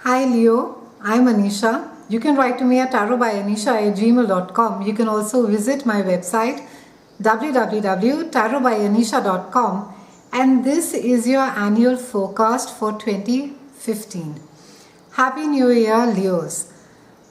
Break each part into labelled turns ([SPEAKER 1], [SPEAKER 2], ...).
[SPEAKER 1] Hi Leo, I'm Anisha. You can write to me at tarotbyanisha@gmail.com. You can also visit my website www.tarotbyanisha.com, and this is your annual forecast for 2015. Happy New Year, Leos.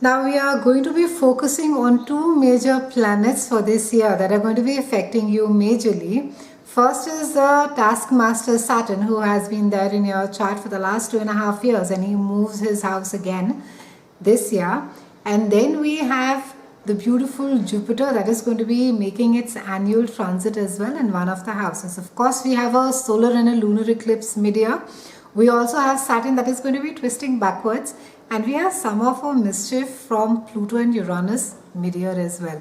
[SPEAKER 1] Now we are going to be focusing on two major planets for this year that are going to be affecting you majorly. First is the taskmaster Saturn, who has been there in your chart for the last 2.5 years, and he moves his house again this year. And then we have the beautiful Jupiter that is going to be making its annual transit as well in one of the houses. Of course, we have a solar and a lunar eclipse mid-year. We also have Saturn that is going to be twisting backwards, and we have some of our mischief from Pluto and Uranus mid-year as well.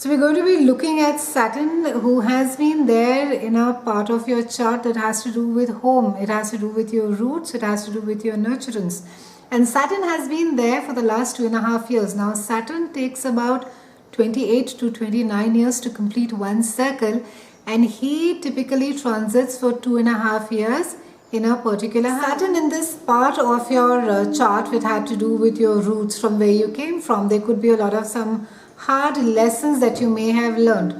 [SPEAKER 1] So we're going to be looking at Saturn, who has been there in a part of your chart that has to do with home. It has to do with your roots. It has to do with your nurturance. And Saturn has been there for the last 2.5 years. Now Saturn takes about 28 to 29 years to complete one circle, and he typically transits for 2.5 years in a particular house. Saturn in this part of your chart, which had to do with your roots, from where you came from. There could be a lot of some hard lessons that you may have learned.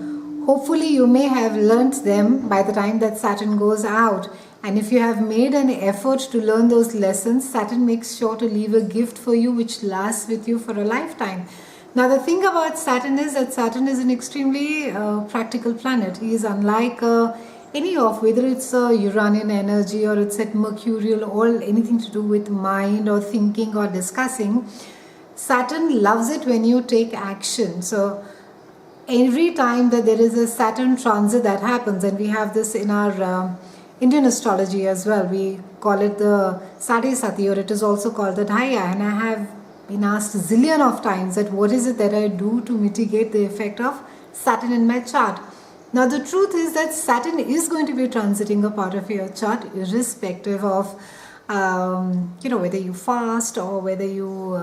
[SPEAKER 1] Hopefully you may have learnt them by the time that Saturn goes out. And if you have made an effort to learn those lessons, Saturn makes sure to leave a gift for you which lasts with you for a lifetime. Now the thing about Saturn is that Saturn is an extremely practical planet. He is unlike any of, whether it's a Uranian energy or it's at Mercurial or anything to do with mind or thinking or discussing. Saturn loves it when you take action. So every time that there is a Saturn transit that happens, and we have this in our Indian astrology as well, we call it the Sade Sati, or it is also called the Dhaya. And I have been asked a zillion of times that what is it that I do to mitigate the effect of Saturn in my chart. Now the truth is that Saturn is going to be transiting a part of your chart irrespective of whether you fast or whether you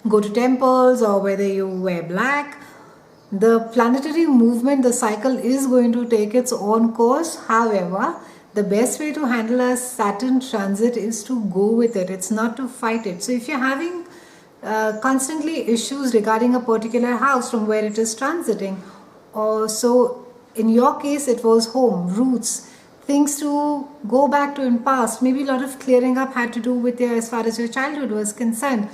[SPEAKER 1] go to temples or whether you wear black. The planetary movement, the cycle is going to take its own course. However, the best way to handle a Saturn transit is to go with it. It's not to fight it. So if you're having constantly issues regarding a particular house from where it is transiting, or so in your case it was home, roots, things to go back to in past, maybe a lot of clearing up had to do with your, as far as your childhood was concerned.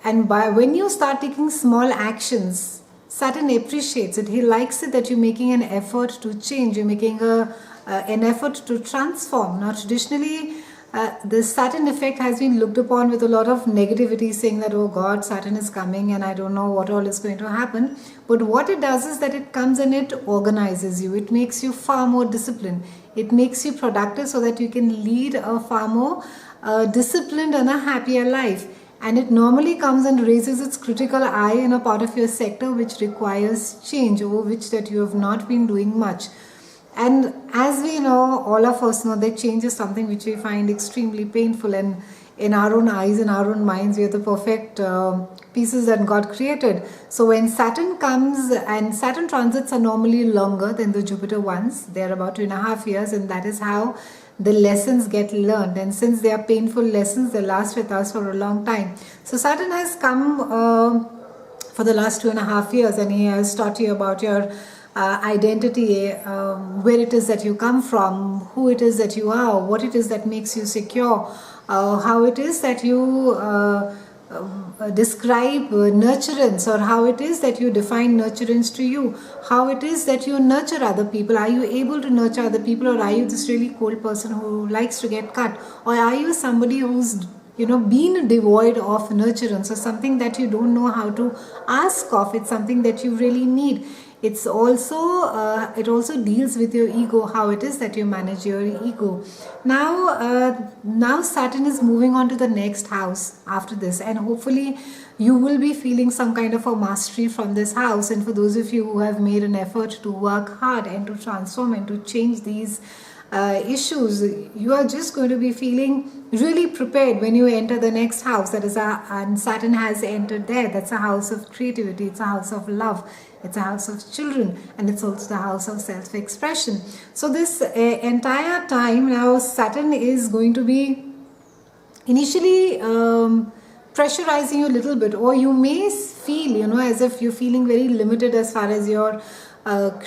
[SPEAKER 1] And when you start taking small actions, Saturn appreciates it. He likes it that you're making an effort to change. You're making an effort to transform. Now traditionally, the Saturn effect has been looked upon with a lot of negativity, saying that, oh God, Saturn is coming and I don't know what all is going to happen. But what it does is that it comes and it organizes you. It makes you far more disciplined. It makes you productive so that you can lead a far more disciplined and a happier life. And it normally comes and raises its critical eye in a part of your sector which requires change, over which that you have not been doing much. And as we know, all of us know that change is something which we find extremely painful, and in our own eyes, in our own minds, we are the perfect pieces that God created. So when Saturn comes, and Saturn transits are normally longer than the Jupiter ones, they're about 2.5 years, and that is how the lessons get learned. And since they are painful lessons, they last with us for a long time. So Saturn has come for the last 2.5 years, and he has taught you about your identity, where it is that you come from, who it is that you are, what it is that makes you secure, how it is that you describe nurturance, or how it is that you define nurturance to you, how it is that you nurture other people. Are you able to nurture other people, or are you this really cold person who likes to get cut, or are you somebody who's been devoid of nurturance, or something that you don't know how to ask of? It's something that you really need. It's also it also deals with your ego, how it is that you manage your ego. Now Saturn is moving on to the next house after this, and hopefully you will be feeling some kind of a mastery from this house. And for those of you who have made an effort to work hard and to transform and to change these issues, you are just going to be feeling really prepared when you enter the next house. That is and Saturn has entered there. That's a house of creativity. It's a house of love. It's a house of children, and it's also the house of self-expression. So this entire time now, Saturn is going to be initially pressurizing you a little bit, or you may feel, as if you're feeling very limited as far as your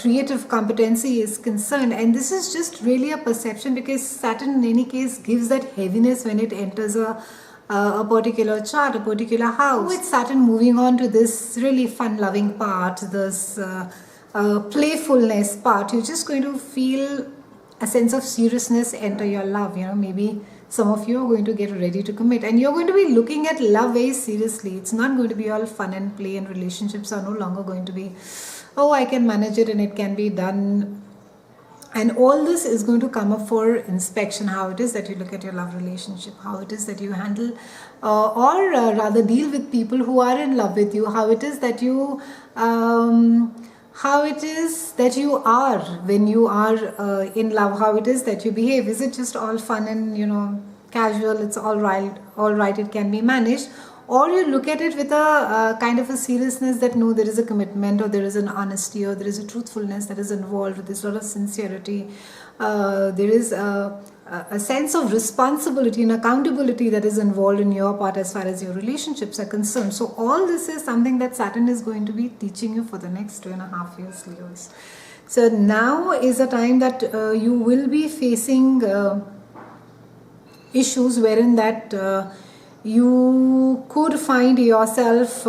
[SPEAKER 1] creative competency is concerned. And this is just really a perception, because Saturn in any case gives that heaviness when it enters a particular chart, a particular house. With Saturn moving on to this really fun loving part, this playfulness part, you're just going to feel a sense of seriousness enter your love. Maybe some of you are going to get ready to commit, and you're going to be looking at love very seriously. It's not going to be all fun and play, and relationships are no longer going to be, oh, I can manage it and it can be done. And all this is going to come up for inspection. How it is that you look at your love relationship, how it is that you handle or rather deal with people who are in love with you, how it is that you are when you are in love, how it is that you behave. Is it just all fun and casual, it's all right, it can be managed? Or you look at it with a kind of a seriousness that no, there is a commitment, or there is an honesty, or there is a truthfulness that is involved, with this lot of sincerity. There is a sense of responsibility and accountability that is involved in your part as far as your relationships are concerned. So all this is something that Saturn is going to be teaching you for the next 2.5 years, Leos. So now is a time that you will be facing issues wherein that you could find yourself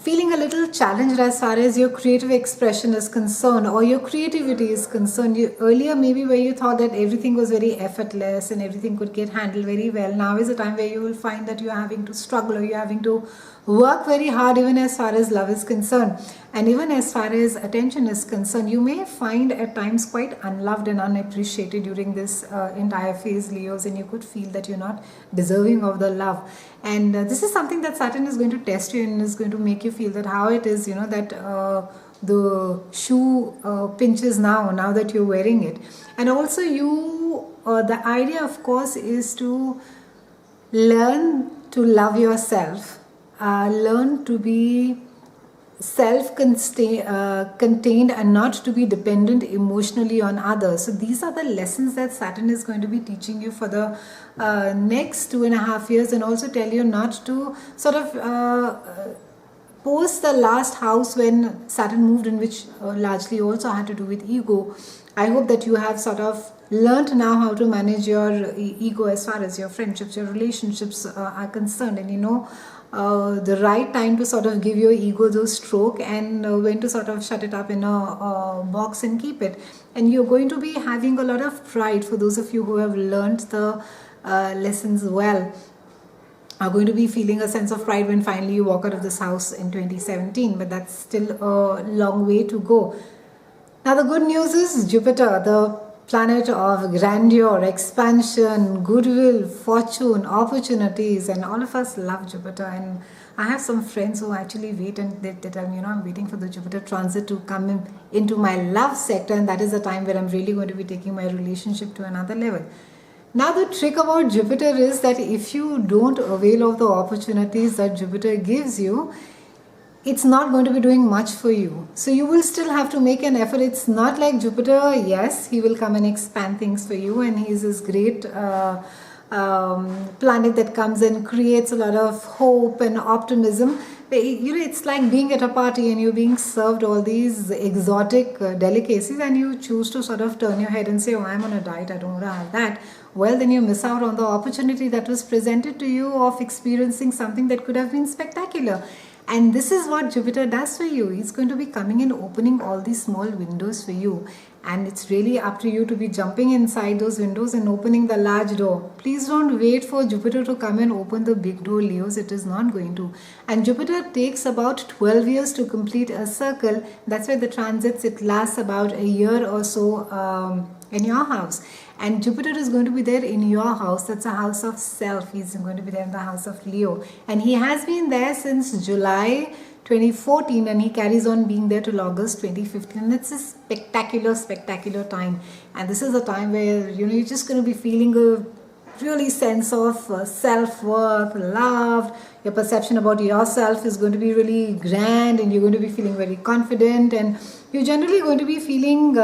[SPEAKER 1] feeling a little challenged as far as your creative expression is concerned, or your creativity is concerned. Earlier maybe where you thought that everything was very effortless and everything could get handled very well, now is a time where you will find that you are having to struggle, or you are having to work very hard, even as far as love is concerned, and even as far as attention is concerned. You may find at times quite unloved and unappreciated during this entire phase, Leos, and you could feel that you're not deserving of the love. And this is something that Saturn is going to test you and is going to make you feel that how it is, that the shoe pinches now that you're wearing it. And also the idea, of course, is to learn to love yourself. Learn to be self-contained and not to be dependent emotionally on others. So these are the lessons that Saturn is going to be teaching you for the next 2.5 years, and also tell you not to sort of post the last house when Saturn moved in, which largely also had to do with ego. I hope that you have sort of learned now how to manage your ego as far as your friendships, your relationships are concerned, and the right time to sort of give your ego those stroke, and when to sort of shut it up in a box and keep it. And you're going to be having a lot of pride. For those of you who have learned the lessons well, are going to be feeling a sense of pride when finally you walk out of this house in 2017, but that's still a long way to go. Now the good news is Jupiter, the planet of grandeur, expansion, goodwill, fortune, opportunities, and all of us love Jupiter. And I have some friends who actually wait, and they tell me, I'm waiting for the Jupiter transit to come into my love sector, and that is the time where I'm really going to be taking my relationship to another level. Now the trick about Jupiter is that if you don't avail of the opportunities that Jupiter gives you, it's not going to be doing much for you. So you will still have to make an effort. It's not like Jupiter, yes, he will come and expand things for you, and he is this great planet that comes and creates a lot of hope and optimism. It's like being at a party and you're being served all these exotic delicacies, and you choose to sort of turn your head and say, oh, I'm on a diet, I don't want to have that. Well, then you miss out on the opportunity that was presented to you of experiencing something that could have been spectacular. And this is what Jupiter does for you. He's going to be coming and opening all these small windows for you. And it's really up to you to be jumping inside those windows and opening the large door. Please don't wait for Jupiter to come and open the big door, Leos. It is not going to. And Jupiter takes about 12 years to complete a circle. That's why the transits, it lasts about a year or so in your house. And Jupiter is going to be there in your house. That's a house of self. He's going to be there in the house of Leo. And he has been there since July 2014, and he carries on being there till August 2015. And it's a spectacular time. And this is a time where, you're just going to be feeling a really sense of self-worth, love. Your perception about yourself is going to be really grand, and you're going to be feeling very confident, and you're generally going to be feeling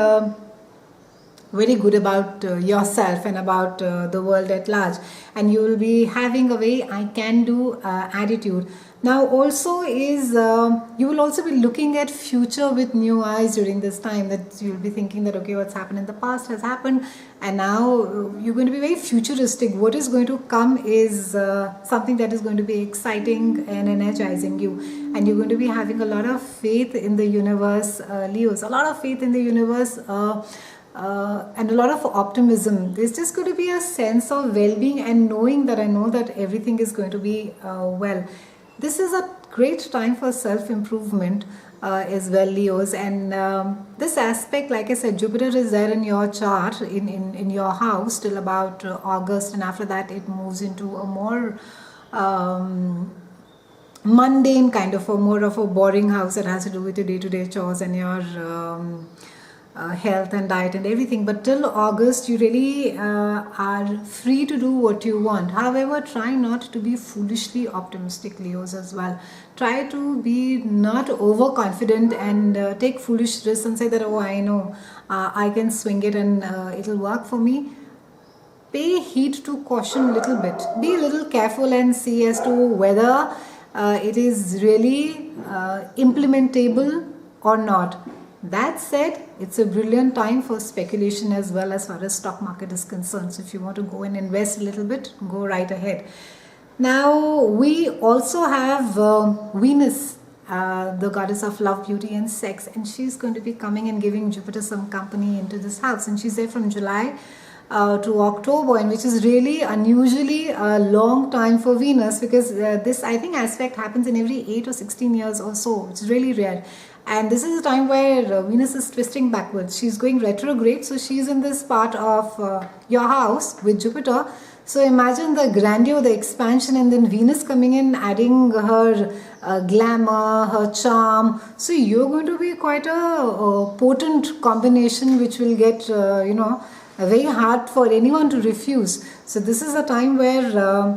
[SPEAKER 1] very good about yourself and about the world at large, and you will be having a very I can do attitude. Now also is you will also be looking at future with new eyes during this time, that you'll be thinking that okay, what's happened in the past has happened, and now you're going to be very futuristic. What is going to come is something that is going to be exciting and energizing you, and you're going to be having a lot of faith in the universe, Leos, a lot of faith in the universe, and a lot of optimism. There's just going to be a sense of well-being and knowing that I know that everything is going to be well. This is a great time for self-improvement as well, Leos, and this aspect, like I said, Jupiter is there in your chart, in your house till about August, and after that it moves into a more mundane kind of more of a boring house that has to do with your day-to-day chores and your health and diet and everything. But till August you really are free to do what you want. However, try not to be foolishly optimistic, Leos, as well. Try to be not overconfident and take foolish risks and say that oh, I know I can swing it and it'll work for me. Pay heed to caution a little bit. Be a little careful and see as to whether it is really implementable or not. That said, it's a brilliant time for speculation as well as far as stock market is concerned. So if you want to go and invest a little bit, go right ahead. Now we also have Venus, the goddess of love, beauty and sex, and she's going to be coming and giving Jupiter some company into this house, and she's there from July to October, and which is really unusually a long time for Venus, because this I think aspect happens in every 8 or 16 years or so. It's really rare. And this is a time where Venus is twisting backwards. She's going retrograde, so she's in this part of your house with Jupiter. So imagine the grandeur, the expansion, and then Venus coming in, adding her glamour, her charm. So you're going to be quite a potent combination, which will get, very hard for anyone to refuse. So this is a time where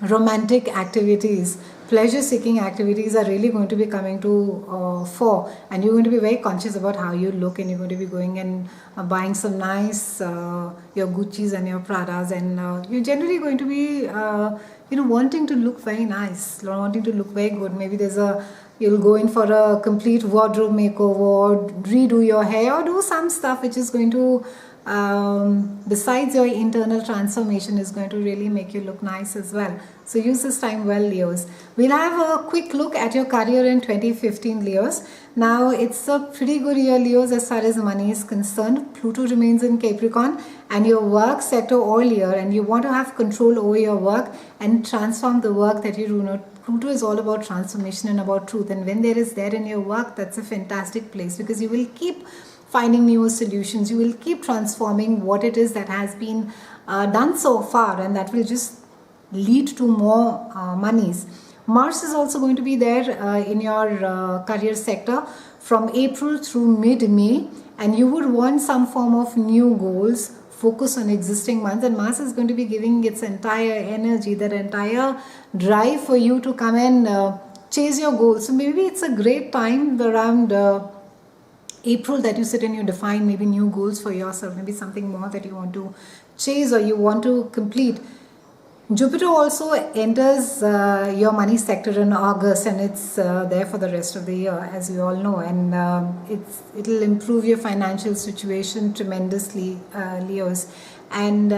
[SPEAKER 1] romantic activities, pleasure-seeking activities are really going to be coming to fore, and you're going to be very conscious about how you look, and you're going to be going and buying some nice your Gucci's and your Pradas, and you're generally going to be wanting to look very nice, wanting to look very good. Maybe you'll go in for a complete wardrobe makeover, or redo your hair, or do some stuff which is going to besides your internal transformation, is going to really make you look nice as well. So use this time well, Leos. We'll have a quick look at your career in 2015, Leos. Now it's a pretty good year, Leos, as far as money is concerned. Pluto remains in Capricorn, and your work sector all year, and you want to have control over your work and transform the work that you do. Pluto is all about transformation and about truth, and when there is there in your work, that's a fantastic place, because you will keep finding new solutions. You will keep transforming what it is that has been done so far, and that will just lead to more monies. Mars is also going to be there in your career sector from April through mid-May, and you would want some form of new goals, focus on existing ones, and Mars is going to be giving its entire energy, that entire drive for you to come and chase your goals. So maybe it's a great time around April that you sit and you define maybe new goals for yourself, maybe something more that you want to chase or you want to complete. Jupiter also enters your money sector in August, and it's there for the rest of the year, as you all know, and it'll improve your financial situation tremendously, Leos. And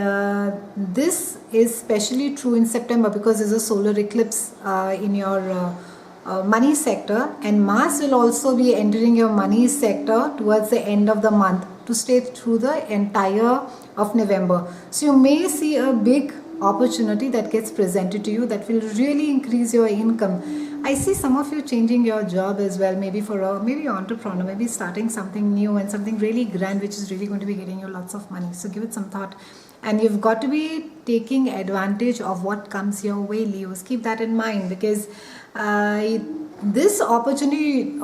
[SPEAKER 1] this is especially true in September, because there's a solar eclipse in your money sector, and Mars will also be entering your money sector towards the end of the month to stay through the entire of November. So you may see a big opportunity that gets presented to you that will really increase your income. I see some of you changing your job as well, maybe for maybe you're entrepreneur, maybe starting something new and something really grand, which is really going to be getting you lots of money. So give it some thought, and you've got to be taking advantage of what comes your way, Leos. Keep that in mind, because this opportunity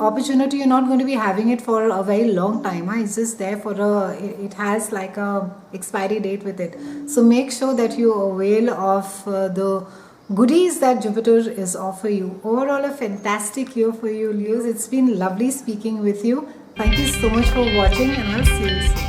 [SPEAKER 1] you're not going to be having it for a very long time. It's just there for it has like a expiry date with it. So make sure that you avail of the goodies that Jupiter is offering you. Overall, a fantastic year for you, Leos. It's been lovely speaking with you. Thank you so much for watching, and I'll see you soon.